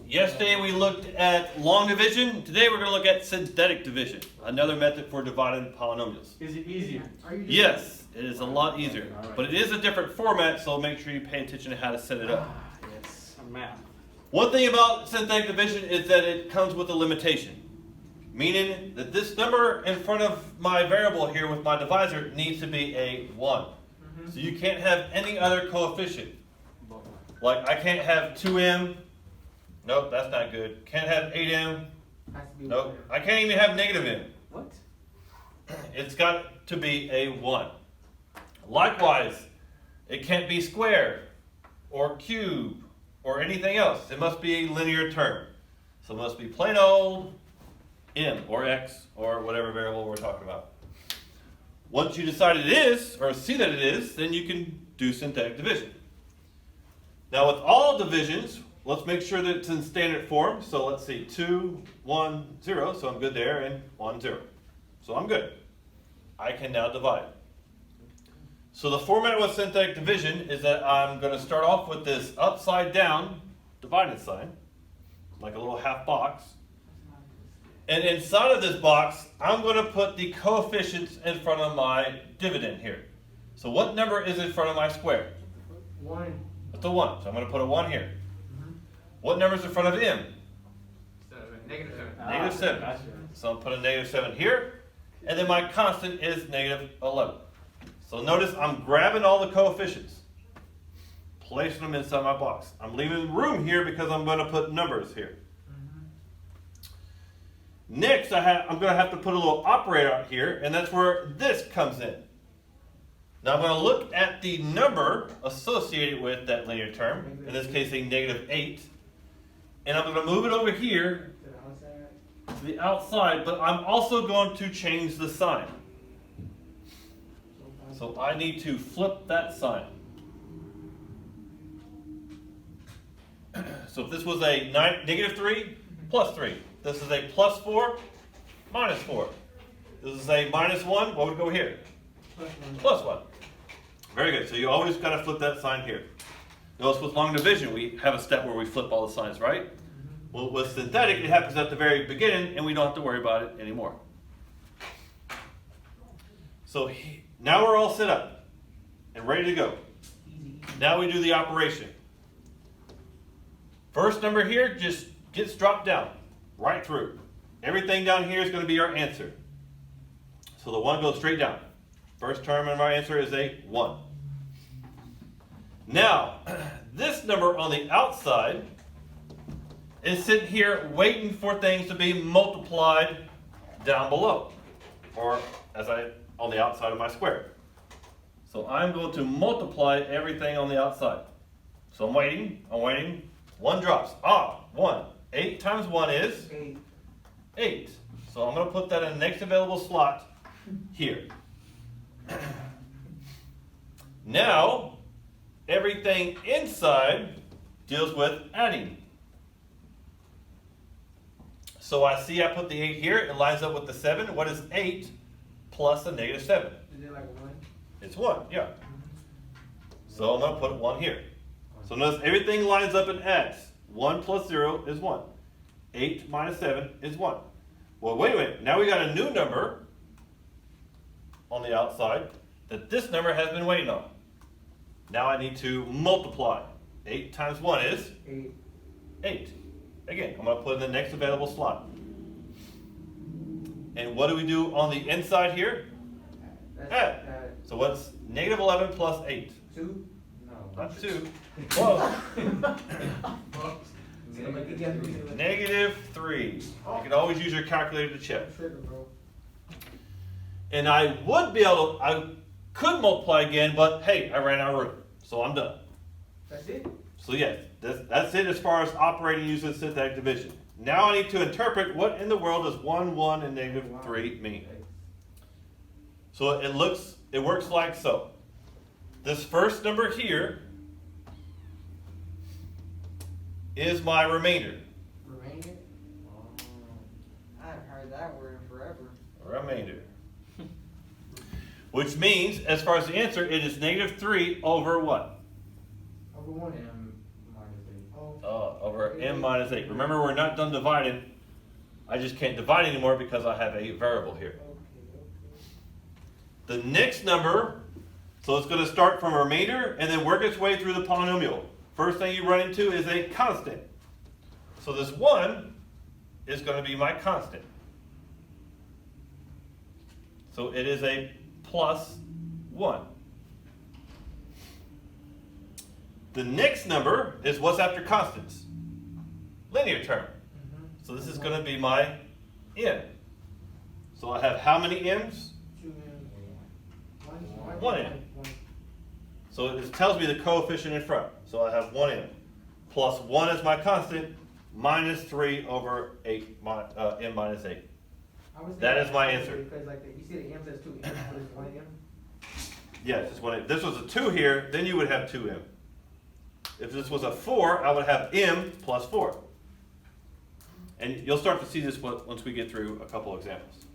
Yesterday we looked at long division. Today we're going to look at synthetic division, another method for dividing polynomials. Is it easier? Yes, it is a lot easier, but it is a different format, so make sure you pay attention to how to set it up. Yes, math. One thing about synthetic division is that it comes with a limitation, meaning that this number in front of my variable here with my divisor needs to be a 1. So you can't have any other coefficient. Like I can't have 2m. Nope, that's not good. Can't have 8m. Nope. I can't even have negative m. What? It's got to be a 1. Likewise, it can't be square or cube or anything else. It must be a linear term. So it must be plain old m or x or whatever variable we're talking about. Once you decide it is, or see that it is, then you can do synthetic division. Now with all divisions, let's make sure that it's in standard form. So let's see, 2, 1, 0, so I'm good there, and 1, 0. So I'm good. I can now divide. So the format with synthetic division is that I'm going to start off with this upside down dividing sign, like a little half box. And inside of this box, I'm going to put the coefficients in front of my dividend here. So what number is in front of my square? 1. It's a 1. So I'm going to put a 1 here. What number is in front of m? Negative 7. Negative 7. So I'll put a negative 7 here. And then my constant is negative 11. So notice I'm grabbing all the coefficients, placing them inside my box. I'm leaving room here because I'm going to put numbers here. Next, I'm going to have to put a little operator out here, and that's where this comes in. Now I'm going to look at the number associated with that linear term, in this case a negative 8, and I'm going to move it over here to the outside, but I'm also going to change the sign. So I need to flip that sign. So if this was a negative 3, plus 3. This is a plus 4, minus 4. This is a minus 1, what would go here? Plus 1. Very good. So you always got to flip that sign here. Notice with long division, we have a step where we flip all the signs, right? Well, with synthetic, it happens at the very beginning, and we don't have to worry about it anymore. So now we're all set up and ready to go. Now we do the operation. First number here just gets dropped down. Right through. Everything down here is going to be our answer. So the 1 goes straight down. First term in my answer is a 1. Now, this number on the outside is sitting here waiting for things to be multiplied down below. Or on the outside of my square. So I'm going to multiply everything on the outside. So I'm waiting. 1 drops. 1. 8 times 1 is 8. So I'm going to put that in the next available slot here. Now, everything inside deals with adding. So I put the 8 here. It lines up with the 7. What is 8 plus a negative 7? Is it like 1? It's 1, yeah. So I'm going to put 1 here. So notice everything lines up and adds. 1 plus 0 is 1. 8 minus 7 is 1. Well, wait a minute. Now we got a new number on the outside that this number has been waiting on. Now I need to multiply. 8 times 1 is? 8. Again, I'm going to put in the next available slot. And what do we do on the inside here? Add. So what's negative 11 plus 8? 2? No. Not 2. Close. Negative 3. You can always use your calculator to check. And I could multiply again, but hey, I ran out of room. So I'm done. That's it? So yes, that's it as far as operating using synthetic division. Now I need to interpret what in the world does 1, 1, and negative 3 mean. So it works like so. This first number here is my remainder. Remainder? I haven't heard that word in forever. Remainder. Which means, as far as the answer, it is negative 3 over what? Over 1. Minus 8. over m minus 8. Remember, we're not done dividing. I just can't divide anymore because I have a variable here. The next number, so it's going to start from a remainder and then work its way through the polynomial. First thing you run into is a constant. So this 1 is going to be my constant. So it is a plus 1. The next number is what's after constants? Linear term. So this is going to be my n. So I have how many m's? 1 m. So it tells me the coefficient in front. So I have 1 m. Plus 1 is my constant, minus 3 over 8, m minus 8. That is my answer. Because like you see the m says 2 m, but it's 1 m. Yes, it's 1 m. If this was a 2 here, then you would have 2 m. If this was a 4, I would have m plus 4. And you'll start to see this once we get through a couple examples.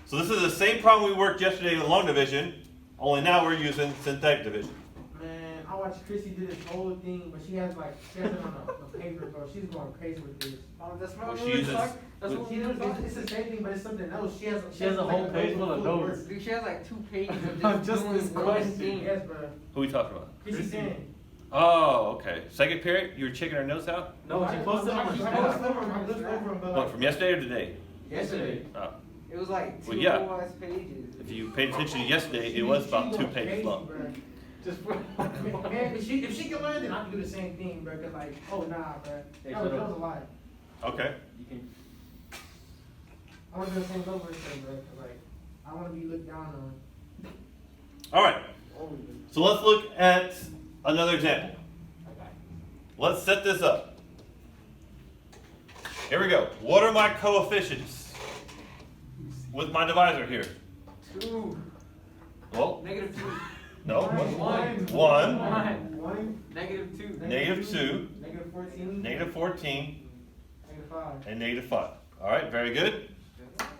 So this is the same problem we worked yesterday in long division, only now we're using synthetic division. Man, I watched Chrissy do this whole thing, but she has it on the paper, bro. She's going crazy with this. Oh, that's Well, what she we were uses- talking. That's what She we were does, talking. it's the same thing, but it's something else. She has a whole page full of notes. Dude, she has like 2 pages of Just just doing this one question. thing. Yes, bro. Who are we talking about? Chrissy saying. Oh, okay. Second period, you were checking her notes out? No, she posted on the I snap. looked over them, but What, from yesterday or today? yesterday. Oh. It was like 2 Well, yeah. whole ass pages. If you paid attention to yesterday, it was about 2 pages long. Just man, if she can learn, then I can do the same thing, bro. Cause like, oh nah, bro. Hey, That was shut up. a lie. Okay. You can. I want to do the same over again, bro. Cause like, I want to be looked down on. All right. So let's look at another example. Let's set this up. Here we go. What are my coefficients with my divisor here? 2. Well, Negative 2. no. One. 1, One. Negative 2. negative 2, Negative 14. negative 14, Negative 5. and negative 5. All right, very good.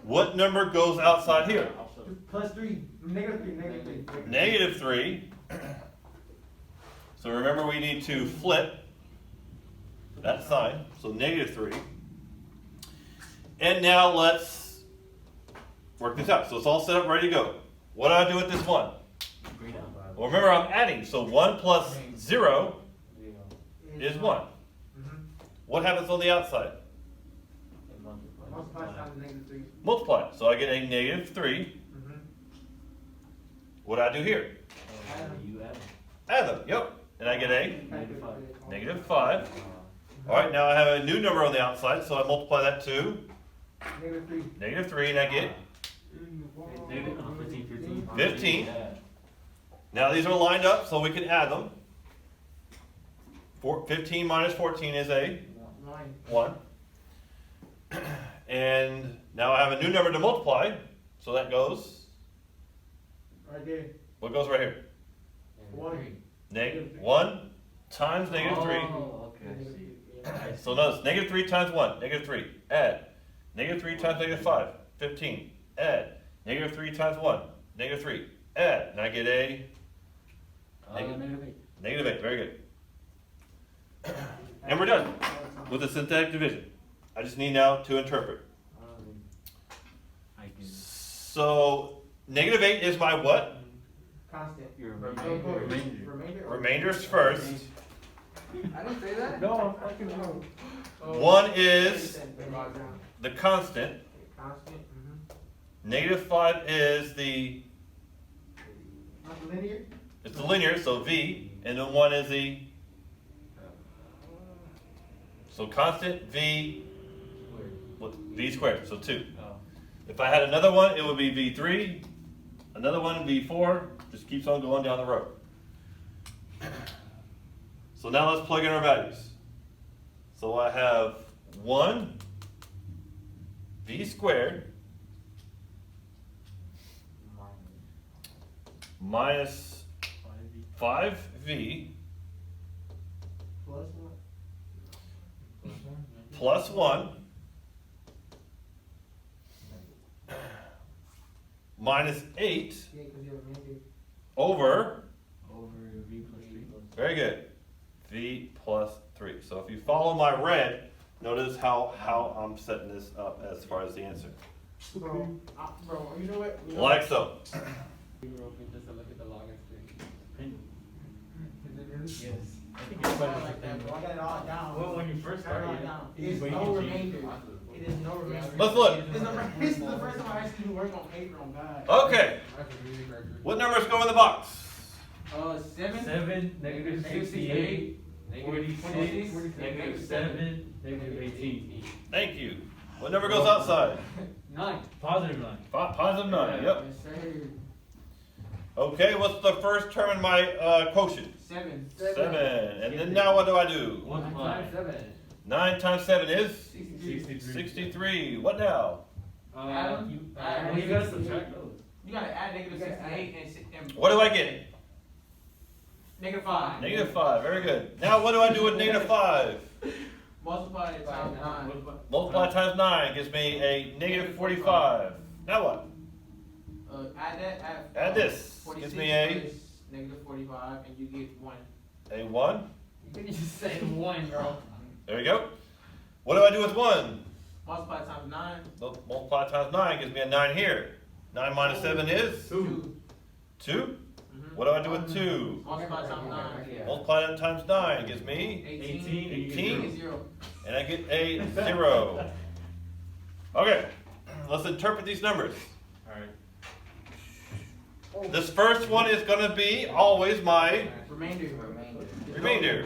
What number goes outside here? Plus 3. Negative 3. Negative 3. Negative 3. So remember, we need to flip that sign. So negative 3. And now let's work this out. So it's all set up, ready to go. What do I do with this 1? Well, remember, I'm adding. So 1 plus 0 is 1. What happens on the outside? Multiply times negative 3. Multiply. So I get a negative 3. What do I do here? You add. Add them. Yep. And I get a Negative 5. negative 5. All right, now I have a new number on the outside, so I multiply that to Negative 3. negative 3, and I get. Negative 15, 15. 15. Yeah. Now these are lined up, so we can add them. 15 minus 14 is a 1. And now I have a new number to multiply, so that goes. Right there. What goes right here? 1. Negative 1 times negative 3. Oh, okay. I see. So notice, negative 3 times 1, negative 3, add. Negative 3 times negative 5, 15, add. Negative 3 times 1, negative 3, add. And I get a Negative 8. negative 8, very good. And we're done with the synthetic division. I just need now to interpret. I can. So, negative 8 is my what? Constant. Your Remainder. Remainders first. I didn't say that. No, I'm fucking wrong. 1 is the constant. Constant. Negative 5 is the, Not linear. it's the linear, so V. And then 1 is the, so constant V, V squared, so 2. Oh. If I had another one, it would be V3, another one V4, just keeps on going down the road. So now let's plug in our values. So I have 1 V squared minus 5V Plus 1. plus 1 minus 8 Yeah, because you have a remainder. over, Over V plus 3. very good, v plus 3. So if you follow my red, notice how I'm setting this up as far as the answer. Bro, you know what? You know Like so. We were open just to look at the log screen. Is it really? Yes. I think It's everybody not like that, bro. I got it all down. Well, when you first I got it started, all down. you It's waited no to change remainder. it. It is no remainder. Let's look. This is the first time I actually do work on paper, on God. Okay. What numbers go in the box? 7. 7, negative 68, negative 46, negative 7, negative 18. Thank you. What number goes outside? 9. Positive 9. Positive 9. Yep. Yes, sir. Okay, what's the first term in my quotient? 7. 7. And then now what do I do? 1 7. 9 times 7 is 63. 63. What now? Well, you gotta subtract those. You gotta add negative 68 and What do I get? negative 5. Negative 5. Very good. Now what do I do with negative 5? Multiply it times 9. Multiply times 9 gives me a negative 45. Now what? Add that. Add this. 46 Gives me a plus negative 45, and you get 1. 1. You just say 1, bro. There we go. What do I do with 1? Multiply times 9. Multiply times 9 gives me a 9 here. 9 minus 7 is 2. 2. What do I do with 2? Multiply times 9. Multiply that times 9 gives me 18. 18. 0. And I get a 0. Okay, let's interpret these numbers. Alright. This first one is going to be always my Remainder. remainder.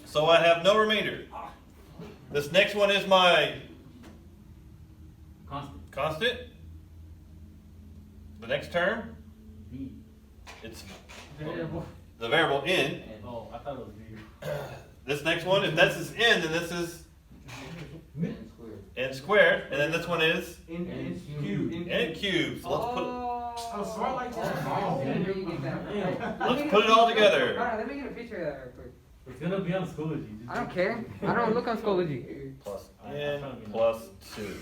So I have no remainder. This next one is my Constant. constant. The next term, V. it's Variable. the variable n. Oh, I thought it was V. This next one, if this is n, then this is n squared. And then this one is In cube. n cubed. So let's I'm smart like that. let's put it all together. Alright, let me get a picture of that real quick. It's gonna be on Schoology. I don't care. I don't look on Schoology. Plus n plus 2.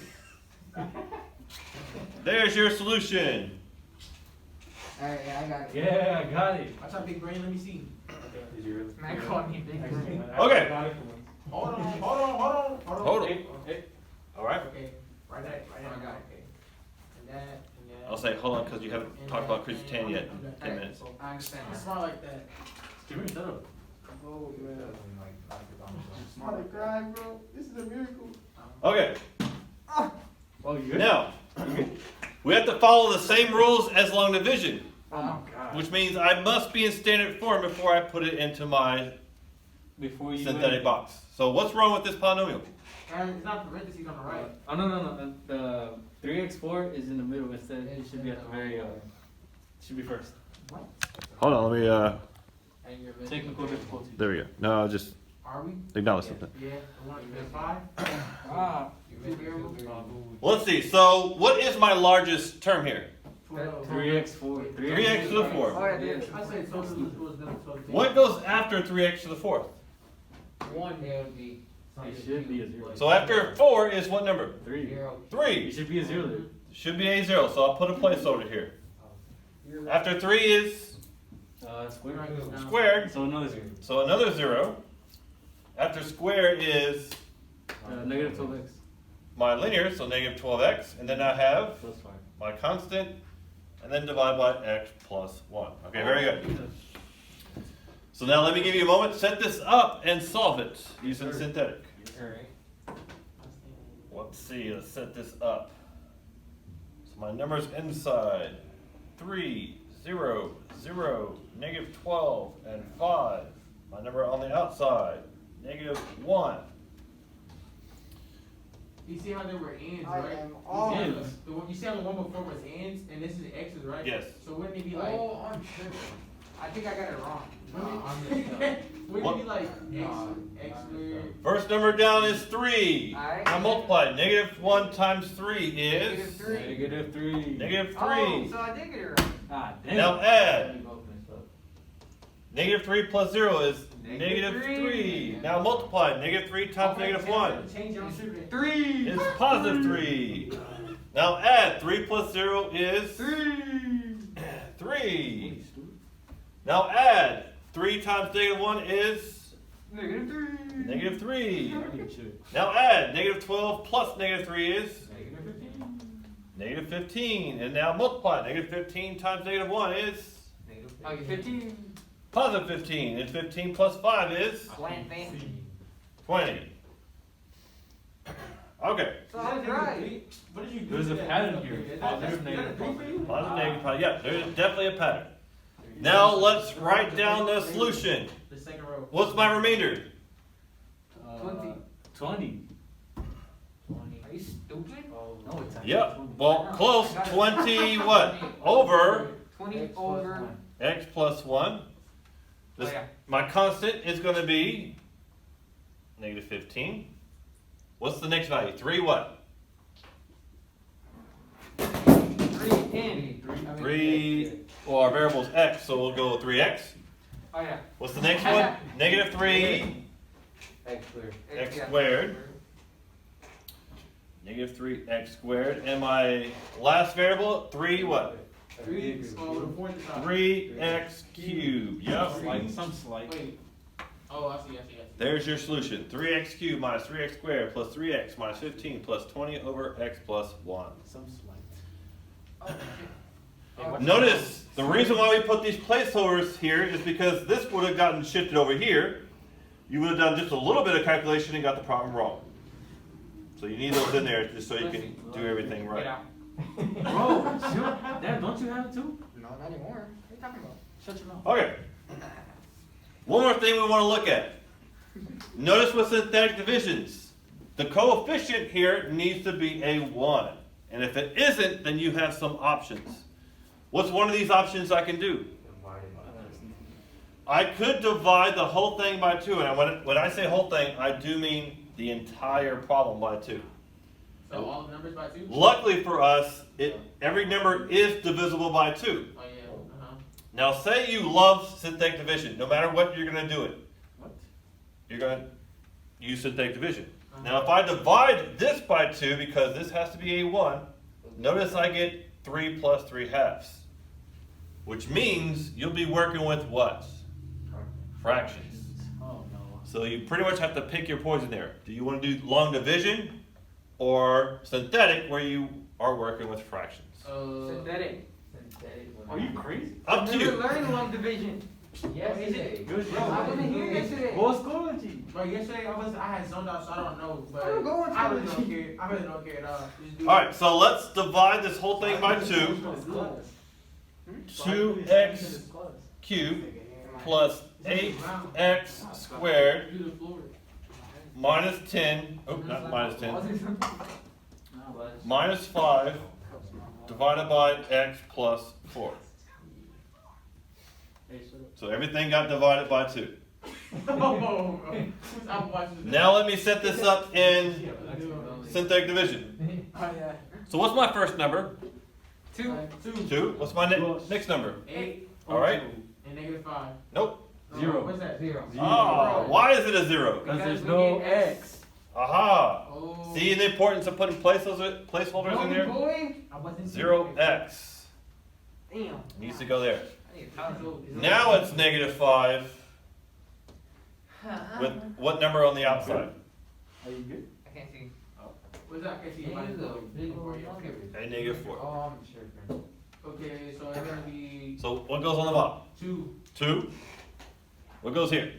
There's your solution. Alright, yeah, I got it. Yeah, I got it. Watch out, big brain. Let me see. Man called me big brain. Okay. Hold on. Hold on. All right. Okay. Right there. I got it. Okay. And that. I'll say hold on because you haven't talked about Chris Tan yet. 10 minutes. I understand. I'm smart like that. Jimmy, shut up. Oh, man. Smart like that, bro. This is a miracle. Okay. Oh, you good? Now we have to follow the same rules as long division, Oh my god. which means I must be in standard form before I put it into my Before you synthetic box. So what's wrong with this polynomial? And it's not parentheses on the right. Oh, no. The 3x4 is in the middle instead. It should be at the very, should be first. Hold on. Let me. And you're Technical difficulty. There we go. No, I'll just Are we? acknowledge something. Yeah. I want to 5. Ah. Well, let's see. So what is my largest term here? 3x4. 3x to the 4th. Oh, yeah, dude. I said total was done 12. What goes after 3x to the 4th? 1 there would be. It should be a 0. So after 4 is what number? 3. 3. It should be a 0 there. Should be a 0, so I'll put a placeholder here. After 3 is Square. squared, So another 0. so another 0. After square is Negative 12x. my linear, so negative 12x, and then I have Plus 5. my constant, and then divide by x plus 1. Okay, very good. So now let me give you a moment, set this up and solve it using synthetic. Let's see, let's set this up. So my numbers inside, 3, 0, 0, negative 12, and 5. My number on the outside, negative 1. You see how there were ends, I right? am You all see how ends. you see how the one before was ends, and this is x's, right? Yes. So wouldn't it be like? Oh, I'm tripping. I think I got it wrong. Wouldn't What? it be like x squared? First number down is 3. Alright. Now multiply. Negative 1 times 3 Negative is 3. Negative 3. negative 3. Oh, so I did get it right. Ah, damn. Now add. You both messed up. Negative 3 plus 0 is Negative negative three. 3. Now multiply. Negative 3 times negative 1 Change it. 3. is positive 3. Now add. 3 plus 0 is 3. Now add. 3 times negative 1 is -3. negative 3. I need to. Now add negative 12 plus negative 3 is -15. negative 15. And now multiply. Negative 15 times negative 1 is Okay, 15. positive 15. And 15 plus 5 is 20. Okay. So that's right. What did you do? There's to a that? pattern here. Is that- Positive, is that a negative, three for you? Positive, negative, positive. Yeah, there's definitely a pattern. Now let's write down the solution. The second row. What's my remainder? 20. 20. Are you stupid? No, it's actually Yep. 20. Well, close. 20 what? Over 20 over. x plus 1. This, Oh, yeah. my constant is going to be negative 15. What's the next value? 3 what? 3 10. 3, well our variable is x, so we'll go with 3x. Oh yeah. What's the next one? Negative 3 X squared. x Yeah. squared. Negative 3x squared. And my last variable, 3 what? 3 over the 4 at the top. 3x cubed. Yep. Like some slight. Wait. Oh, I see. There's your solution. 3x cubed minus 3x squared plus 3x minus 15 plus 20 over x plus 1. Some slight. Oh, Notice the reason why we put these placeholders here is because this would have gotten shifted over here. You would have done just a little bit of calculation and got the problem wrong. So you need those in there just so you can do everything Get right. out. Bro, Dad, don't you have it too? No, not anymore. What are you talking about? Shut your mouth. Okay. One more thing we want to look at. Notice with synthetic divisions, the coefficient here needs to be a 1. And if it isn't, then you have some options. What's one of these options I can do? I could divide the whole thing by 2. And when I say whole thing, I do mean the entire problem by 2. So all the numbers by 2? Luckily for us, every number is divisible by 2. Oh yeah. Now say you love synthetic division. No matter what, you're going to do it. What? You're going to use synthetic division. Now if I divide this by 2, because this has to be a 1, notice I get 3 plus 3 halves. Which means you'll be working with what? Fractions. Oh no. So you pretty much have to pick your poison there. Do you want to do long division or synthetic where you are working with fractions? Synthetic. Are you crazy? Up to Never you. learned long division. Yesterday. Good Bro, I wasn't here yesterday. What's going on? Bro, yesterday I had zoned out, so I don't know. But I'm going to I really college. don't care. I really don't care at all. Just do Alright, so let's divide this whole thing by 2. 2x cubed plus 8x squared Do the floor. minus 10. Oh, not minus 10. Minus 5 divided by x plus 4. So everything got divided by 2. Oh, I'm watching this. Now let me set this up in synthetic division. Oh yeah. So what's my first number? 2. 2. What's my next number? 8 Alright. and -5. Nope. No, 0. What's that? 0. Oh, why is it a 0? Because there's no X. Aha. Oh. See the importance of putting placeholders in there? Boy. I wasn't 0x Damn. needs to go there. I need a power. Now it's -5 with what number on the outside? Are you good? I can't see. What's that? I can see Yeah, my it's a big for one. you. A -4. Oh, I'm sure. Okay, so it's gonna be So what goes on the bottom? 2. 2. What goes here?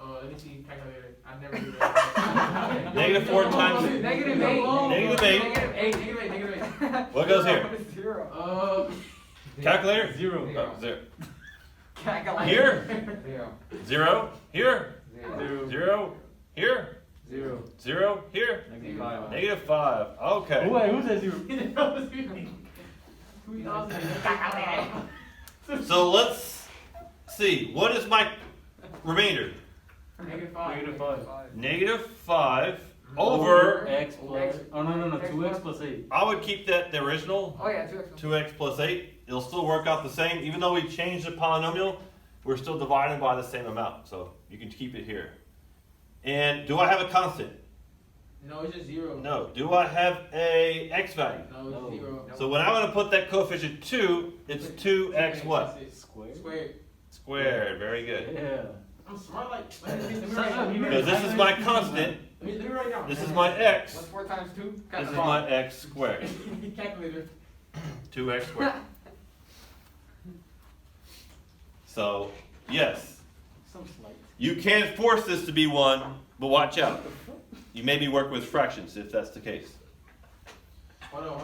Let me see. Calculator. I never do that. -4 times. -8. Negative 8. -8. What goes here? 0. Calculator? 0. Oh, 0. Calculator. Here? 0. Here? 0. 0. Here? 0. 0. Here? -5. -5. Okay. Wait, who's that 0? So let's see. What is my remainder? -5. -5 over. X plus. Oh, no. 2x plus 8. I would keep that the original. Oh yeah, 2x. 2x plus 8. It'll still work out the same. Even though we changed the polynomial, we're still dividing by the same amount. So you can keep it here. And do I have a constant? No, it's just 0. No. Do I have a x value? No, it's 0. So when I'm going to put that coefficient 2, it's 2x what? Squared. Squared. squared. Very good. Yeah. I'm smart like. Let me write down. Because this is my constant. Let me write down. This is my x. What's 4 times 2? This is my x squared. Calculator. 2x squared. So, yes, Some slight. you can't force this to be 1, but watch out. You maybe work with fractions if that's the case. Hold on.